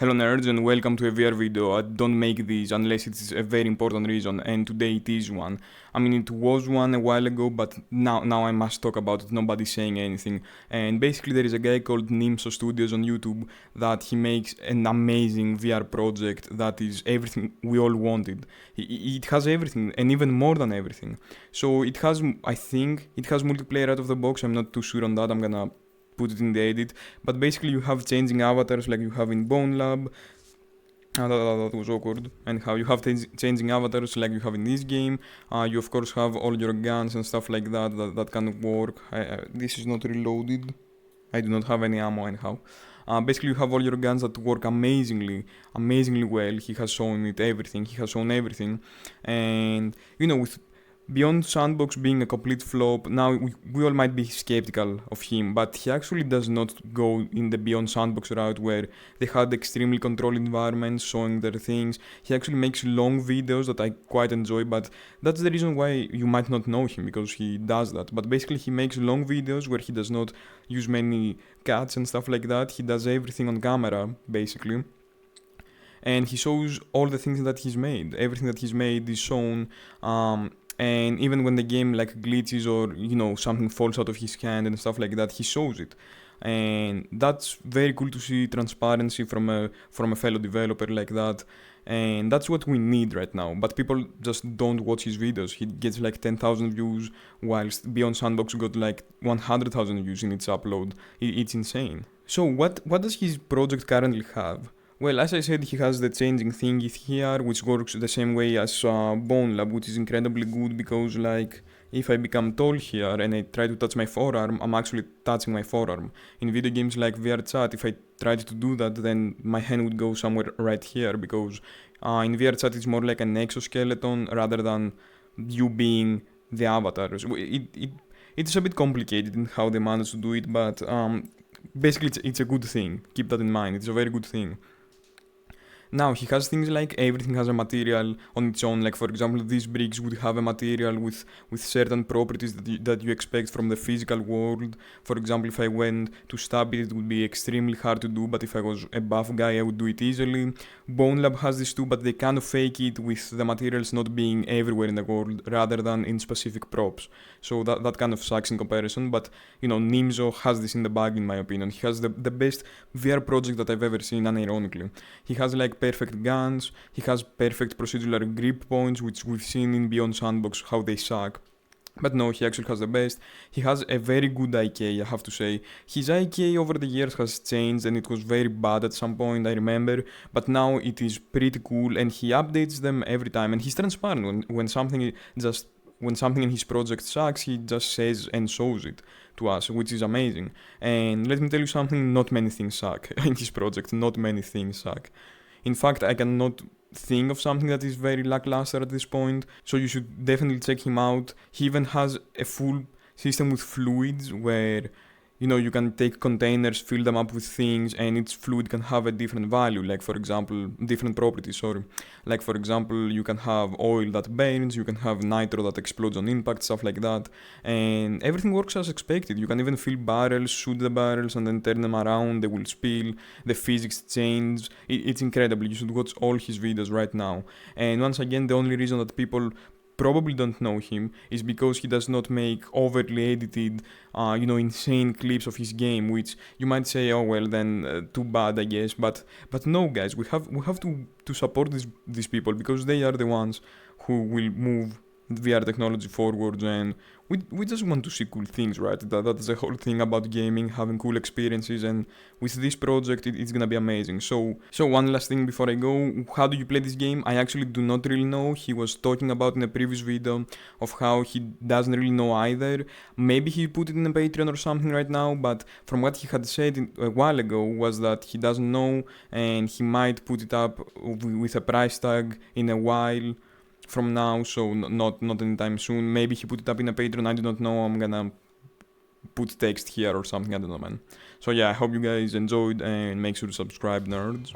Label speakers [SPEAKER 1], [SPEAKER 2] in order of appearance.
[SPEAKER 1] Hello nerds and welcome to a VR video. I don't make these unless it's a very important reason, and today it is one. I mean, it was one a while ago, but now I must talk about it. Nobody's saying anything. And basically there is a guy called Nimso Studios on YouTube that he makes an amazing VR project that is everything we all wanted. It has everything and even more than everything. So it has, I think, it has multiplayer out of the box. I'm not too sure on that. I'm gonna put it in the edit, but basically you have changing avatars like you have in Bone Lab. That was awkward. And how you have changing avatars like you have in this game. You of course have all your guns and stuff like that can work. This is not reloaded. I do not have any ammo anyhow. Basically you have all your guns that work amazingly well. He has shown everything, and with Beyond Sandbox being a complete flop, now we all might be skeptical of him, but he actually does not go in the Beyond Sandbox route where they had extremely controlled environments showing their things. He actually makes long videos that I quite enjoy, but that's the reason why you might not know him, because he does that. But basically he makes long videos where he does not use many cuts and stuff like that. He does everything on camera, basically. And he shows all the things that he's made. Everything that he's made is shown. And even when the game like glitches or something falls out of his hand and stuff like that, he shows it. And that's very cool to see transparency from a fellow developer like that. And that's what we need right now. But people just don't watch his videos. He gets like 10,000 views, whilst Beyond Sandbox got like 100,000 views in its upload. It's insane. So what does his project currently have? Well, as I said, he has the changing thingy here, which works the same way as Bone Lab, which is incredibly good because, like, if I become tall here and I try to touch my forearm, I'm actually touching my forearm. In video games like VR Chat, if I tried to do that, then my hand would go somewhere right here, because in VR Chat it's more like an exoskeleton rather than you being the avatar. It's a bit complicated in how they manage to do it, but basically it's a good thing. Keep that in mind. It's a very good thing. Now, he has things like everything has a material on its own, like for example, these bricks would have a material with certain properties that you expect from the physical world. For example, if I went to stab it, it would be extremely hard to do, but if I was a buff guy, I would do it easily. Bone Lab has this too, but they kind of fake it with the materials not being everywhere in the world, rather than in specific props. So that kind of sucks in comparison, but Nimzo has this in the bag in my opinion. He has the best VR project that I've ever seen, unironically. He has like perfect guns, he has perfect procedural grip points, which we've seen in Beyond Sandbox how they suck. But no, he actually has the best. He has a very good IK, I have to say. His IK over the years has changed and it was very bad at some point, I remember. But now it is pretty cool and he updates them every time. And he's transparent when something in his project sucks, he just says and shows it to us, which is amazing. And let me tell you something, not many things suck in his project, not many things suck. In fact, I cannot think of something that is very lackluster at this point, so you should definitely check him out. He even has a full system with fluids where you can take containers, fill them up with things, and each fluid can have a different value, like for example, different properties, sorry. Like for example, you can have oil that burns, you can have nitro that explodes on impact, stuff like that. And everything works as expected. You can even fill barrels, shoot the barrels, and then turn them around, they will spill, the physics change. It's incredible. You should watch all his videos right now. And once again, the only reason that people probably don't know him is because he does not make overly edited, insane clips of his game, which you might say, oh well, then too bad, I guess. But no, guys, we have to support these people because they are the ones who will move VR technology forward, and we just want to see cool things, right? That's the whole thing about gaming, having cool experiences, and with this project it's gonna be amazing. So one last thing before I go, how do you play this game? I actually do not really know. He was talking about in a previous video of how he doesn't really know either. Maybe he put it in a Patreon or something right now, but from what he had said a while ago was that he doesn't know and he might put it up with a price tag in a while from now, so not anytime soon. Maybe he put it up in a Patreon, I do not know. I'm gonna put text here or something, I don't know, man. So yeah, I hope you guys enjoyed and make sure to subscribe, nerds.